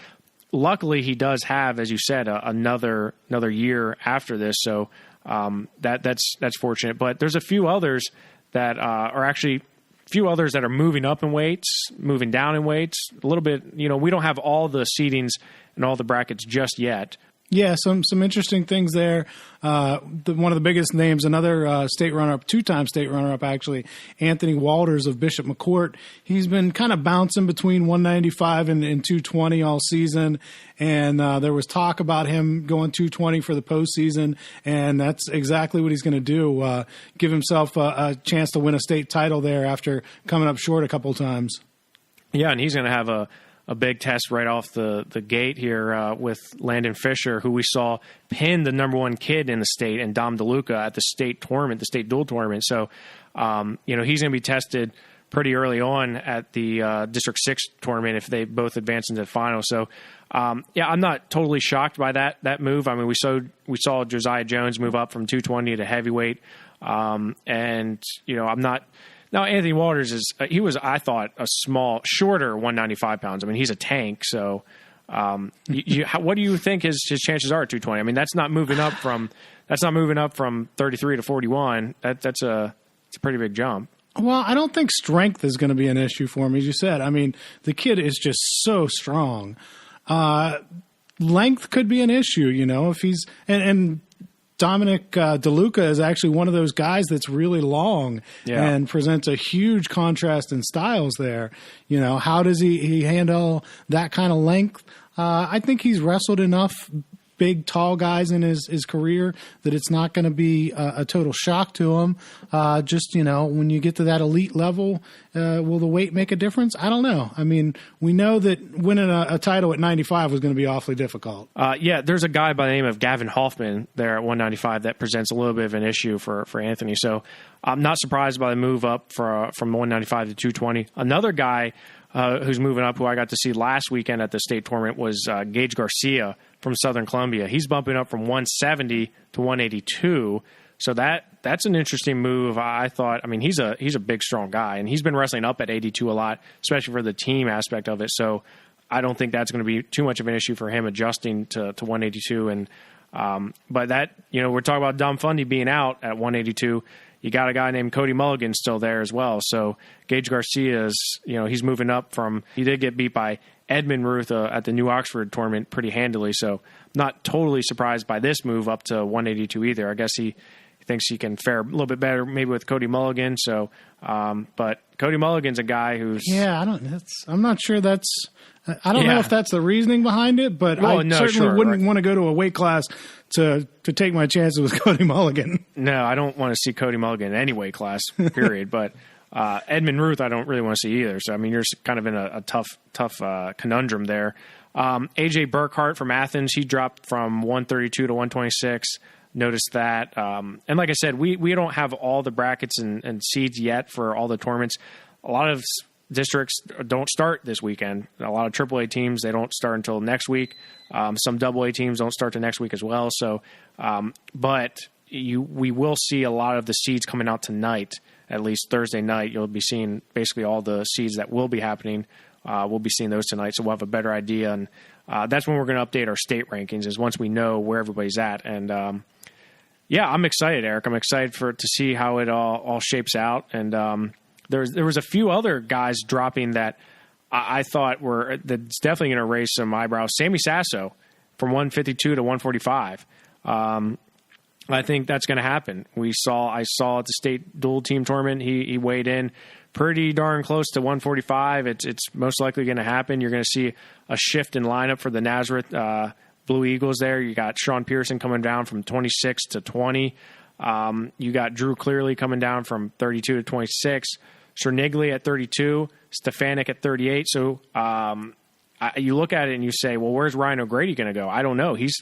luckily he does have, as you said, another year after this. So that's fortunate. But there's a few others that are actually – few others that are moving up in weights, moving down in weights a little bit. We don't have all the seedings and all the brackets just yet. Yeah, some interesting things there. One of the biggest names, another state runner-up, two-time state runner-up actually, Anthony Walters of Bishop McCourt. He's been kind of bouncing between 195 and 220 all season, and there was talk about him going 220 for the postseason, and that's exactly what he's going to do, give himself a chance to win a state title there after coming up short a couple times. Yeah, and he's going to have a big test right off the gate here with Landon Fisher, who we saw pin the number one kid in the state, and Dom DeLuca at the state tournament, the state dual tournament. So, he's going to be tested pretty early on at the District 6 tournament if they both advance into the final. So, I'm not totally shocked by that move. I mean, we saw Josiah Jones move up from 220 to heavyweight, and I'm not. Now, Anthony Walters I thought, a shorter 195 pounds. I mean, he's a tank. So, what do you think his chances are at 220? I mean, that's not moving up from 33 to 41. That's a pretty big jump. Well, I don't think strength is going to be an issue for him, as you said. I mean, the kid is just so strong. Length could be an issue, if he's and Dominic DeLuca is actually one of those guys that's really long and presents a huge contrast in styles there. You know, how does he handle that kind of length? I think he's wrestled enough big, tall guys in his career that it's not going to be a total shock to him. Just, you know, when you get to that elite level, will the weight make a difference? I don't know. I mean, we know that winning a title at 95 was going to be awfully difficult. There's a guy by the name of Gavin Hoffman there at 195 that presents a little bit of an issue for Anthony. So I'm not surprised by the move up from 195 to 220. Another guy who's moving up, who I got to see last weekend at the state tournament, was Gage Garcia from Southern Columbia. He's bumping up from 170 to 182. So that's an interesting move. I thought, I mean, he's a big, strong guy, and he's been wrestling up at 82 a lot, especially for the team aspect of it. So I don't think that's going to be too much of an issue for him adjusting to 182. And but that, you know, we're talking about Dom Fundy being out at 182. You got a guy named Cody Mulligan still there as well. So Gage Garcia is, you know, he's moving up from, he did get beat by Edmund Ruth at the New Oxford tournament pretty handily. So not totally surprised by this move up to 182 either. I guess he thinks he can fare a little bit better maybe with Cody Mulligan. So, but Cody Mulligan's a guy who's, I'm not sure that's, I don't know if that's the reasoning behind it, but certainly wouldn't want to go to a weight class to take my chances with Cody Mulligan. No, I don't want to see Cody Mulligan in any weight class, period. But Edmund Ruth, I don't really want to see either. So, I mean, you're kind of in a tough conundrum there. AJ Burkhart from Athens, he dropped from 132 to 126. Noticed that. And like I said, we don't have all the brackets and seeds yet for all the tournaments. A lot of districts don't start this weekend. A lot of AAA teams, they don't start until next week. Some AA teams don't start to next week as well. So, but we will see a lot of the seeds coming out tonight, at least Thursday night. You'll be seeing basically all the seeds that will be happening. We'll be seeing those tonight, so we'll have a better idea. And that's when we're going to update our state rankings, is once we know where everybody's at. And I'm excited, Eric. I'm excited to see how it all shapes out. And there was a few other guys dropping that I thought that's definitely going to raise some eyebrows. Sammy Sasso from 152 to 145. I think that's going to happen. I saw at the state dual team tournament, he weighed in pretty darn close to 145. It's most likely going to happen. You're going to see a shift in lineup for the Nazareth Blue Eagles there. You got Sean Pearson coming down from 26 to 20. You got Drew Clearly coming down from 32 to 26. Chernigli at 32. Stefanik at 38. So you look at it and you say, well, where's Ryan O'Grady going to go? I don't know. He's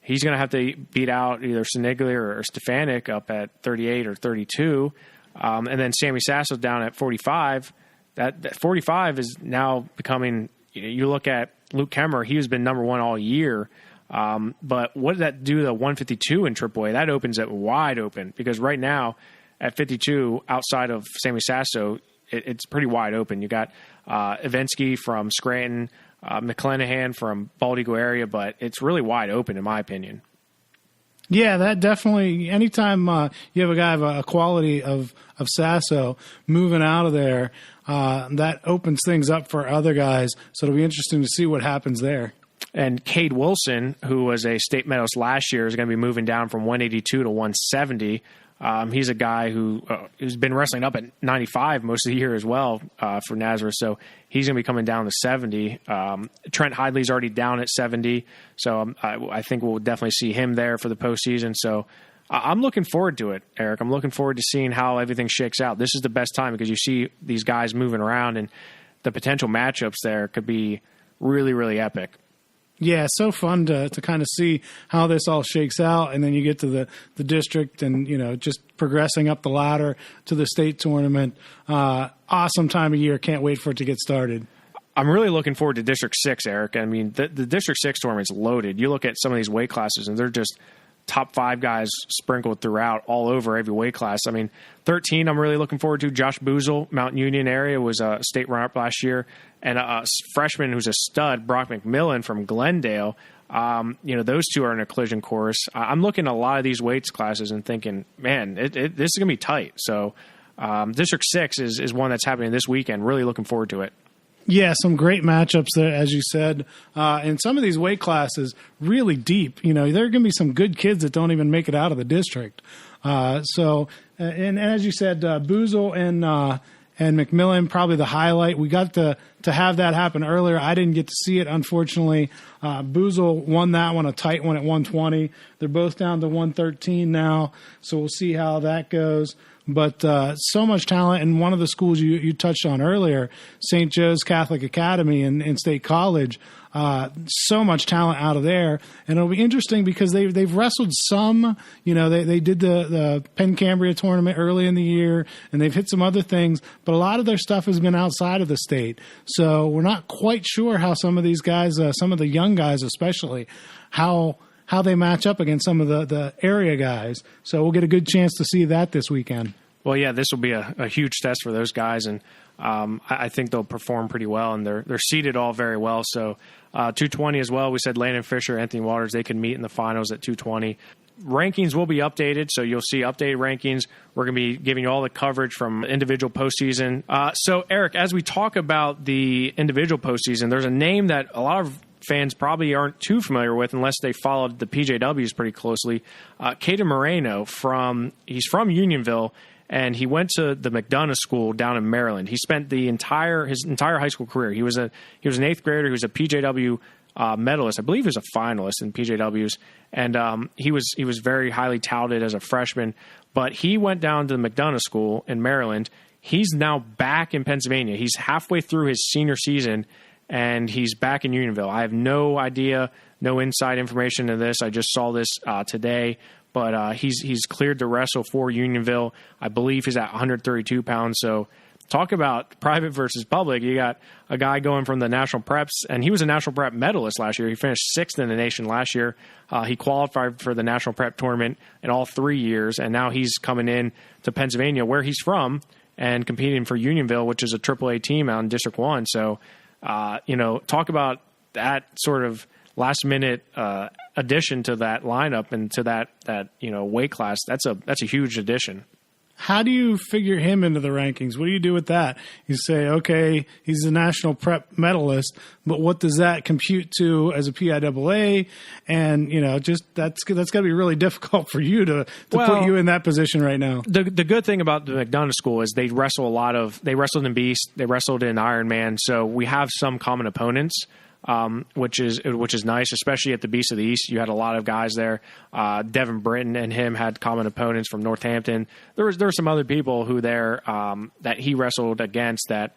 going to have to beat out either Chernigli or Stefanik up at 38 or 32. And then Sammy Sasso down at 45. That 45 is now becoming, you look at Luke Kemmer, he's been number one all year. But what did that do to 152 in AAA? That opens it wide open, because right now at 52, outside of Sammy Sasso, it's pretty wide open. You got Evensky from Scranton, McClanahan from Bald Eagle area, but it's really wide open in my opinion. Yeah, that definitely. Anytime you have a guy of a quality of Sasso moving out of there, that opens things up for other guys. So it'll be interesting to see what happens there. And Cade Wilson, who was a state medalist last year, is going to be moving down from 182 to 170. He's a guy who's been wrestling up at 95 most of the year as well for Nazareth, so he's going to be coming down to 70. Trent Hidley's already down at 70, so I think we'll definitely see him there for the postseason. So I'm looking forward to it, Eric. I'm looking forward to seeing how everything shakes out. This is the best time because you see these guys moving around, and the potential matchups there could be really, really epic. Yeah, so fun to kind of see how this all shakes out, and then you get to the district and, just progressing up the ladder to the state tournament. Awesome time of year. Can't wait for it to get started. I'm really looking forward to District 6, Eric. I mean, the District 6 tournament's loaded. You look at some of these weight classes, and they're just top 5 guys sprinkled throughout all over every weight class. I mean, 13 I'm really looking forward to. Josh Boozle, Mountain Union area, was a state runner-up last year. And a freshman who's a stud, Brock McMillan from Glendale. Those two are in a collision course. I'm looking at a lot of these weights classes and thinking, man, this is going to be tight. So District 6 is one that's happening this weekend. Really looking forward to it. Yeah, some great matchups there, as you said. And some of these weight classes really deep. There are going to be some good kids that don't even make it out of the district. And as you said, Boozle and McMillan, probably the highlight. We got to have that happen earlier. I didn't get to see it, unfortunately. Boozle won that one, a tight one at 120. They're both down to 113 now, so we'll see how that goes. But so much talent, and one of the schools you touched on earlier, St. Joe's Catholic Academy in State College, so much talent out of there. And it'll be interesting because they've wrestled some. They did the Penn Cambria tournament early in the year, and they've hit some other things. But a lot of their stuff has been outside of the state. So we're not quite sure how some of these guys, some of the young guys especially, how they match up against some of the area guys. So we'll get a good chance to see that this weekend. Well, yeah, this will be a huge test for those guys, and I think they'll perform pretty well, and they're seeded all very well. So 220 as well. We said Landon Fisher, Anthony Waters, they can meet in the finals at 220. Rankings will be updated, so you'll see updated rankings. We're going to be giving you all the coverage from individual postseason. So, Eric, as we talk about the individual postseason, there's a name that a lot of fans probably aren't too familiar with unless they followed the PJWs pretty closely. Caden Moreno, he's from Unionville, and he went to the McDonough School down in Maryland. He spent his entire high school career. He was an eighth grader. He was a PJW medalist. I believe he was a finalist in PJWs, and he was very highly touted as a freshman. But he went down to the McDonough School in Maryland. He's now back in Pennsylvania. He's halfway through his senior season, and he's back in Unionville. I have no idea, no inside information to this. I just saw this today. But he's cleared to wrestle for Unionville. I believe he's at 132 pounds. So talk about private versus public. You got a guy going from the national preps, and he was a national prep medalist last year. He finished 6th in the nation last year. He qualified for the national prep tournament in all 3 years, and now he's coming in to Pennsylvania, where he's from, and competing for Unionville, which is a AAA team out in District 1. So, talk about that sort of last-minute addition to that lineup and to that weight class. That's a huge addition. How do you figure him into the rankings? What do you do with that? You say, okay, he's a national prep medalist, but what does that compute to as a PIAA? And that's got to be really difficult for you to put you in that position right now. The good thing about the McDonough School is they wrestle they wrestled in Beast, they wrestled in Ironman, so we have some common opponents. Which is nice, especially at the Beast of the East. You had a lot of guys there. Devin Britton and him had common opponents from Northampton. There were some other people who that he wrestled against that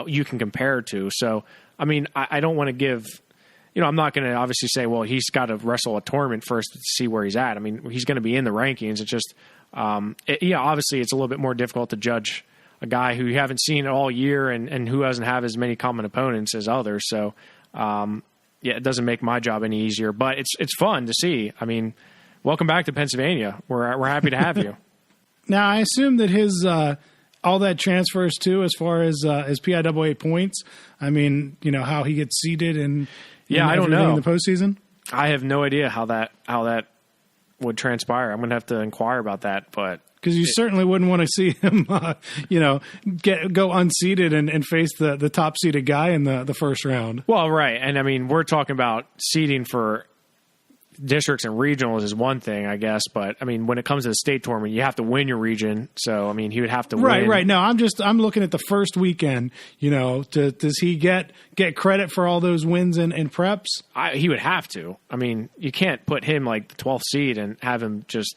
you can compare to. So, I mean, I don't want to give. I'm not going to obviously say, well, he's got to wrestle a tournament first to see where he's at. I mean, he's going to be in the rankings. It's just, obviously, it's a little bit more difficult to judge a guy who you haven't seen all year and who doesn't have as many common opponents as others. So. It doesn't make my job any easier, but it's fun to see. I mean, welcome back to Pennsylvania. We're happy to have you. Now, I assume that his all that transfers too, as far as PIAA points. I mean, how he gets seeded and I don't know in the postseason. I have no idea how that would transpire. I'm going to have to inquire about that, but. Because you certainly wouldn't want to see him, go unseeded and face the top seeded guy in the first round. Well, right, and I mean we're talking about seeding for districts and regionals is one thing, I guess, but I mean when it comes to the state tournament, you have to win your region. So I mean he would have to win. Right. No, I'm looking at the first weekend. Does he get credit for all those wins and preps? He would have to. I mean, you can't put him like the 12th seed and have him just.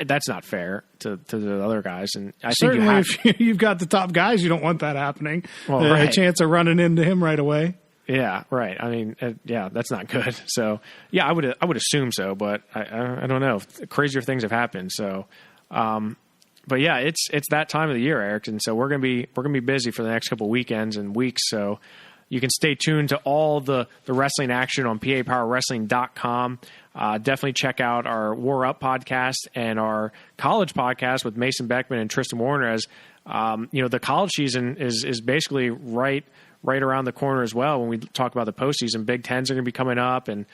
That's not fair to the other guys. And I certainly think if you've got the top guys, you don't want that happening. Well, right. A chance of running into him right away. Yeah, right. I mean, that's not good. So, I would assume so, but I don't know. Crazier things have happened. So, but yeah, it's that time of the year, Eric, and so we're gonna be busy for the next couple weekends and weeks. So. You can stay tuned to all the wrestling action on PAPowerWrestling.com. Definitely check out our War Up podcast and our college podcast with Mason Beckman and Tristan Warner. As the college season is basically right around the corner as well. When we talk about the postseason, Big Tens are going to be coming up, and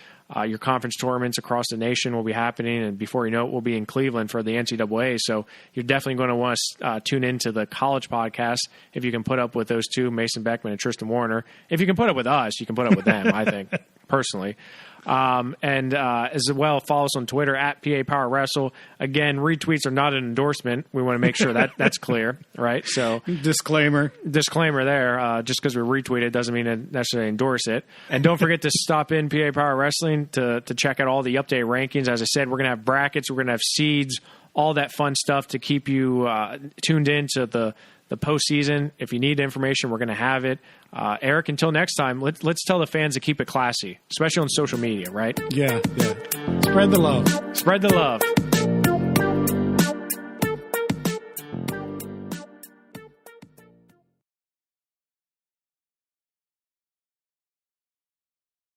Your conference tournaments across the nation will be happening, and before you know it, we'll be in Cleveland for the NCAA. So you're definitely going to want to tune into the college podcast if you can put up with those two, Mason Beckman and Tristan Warner. If you can put up with us, you can put up with them, I think, personally. And as well, follow us on Twitter at PA Power Wrestle. Again, retweets are not an endorsement. We want to make sure that that's clear, right? So disclaimer there. Just because we retweet it doesn't mean to necessarily endorse it. And don't forget to stop in PA Power Wrestling to check out all the updated rankings. As I said, we're going to have brackets, we're going to have seeds, all that fun stuff to keep you tuned in to the postseason. If you need information, we're going to have it. Eric, until next time, let's tell the fans to keep it classy, especially on social media, right? Yeah. Spread the love. Spread the love.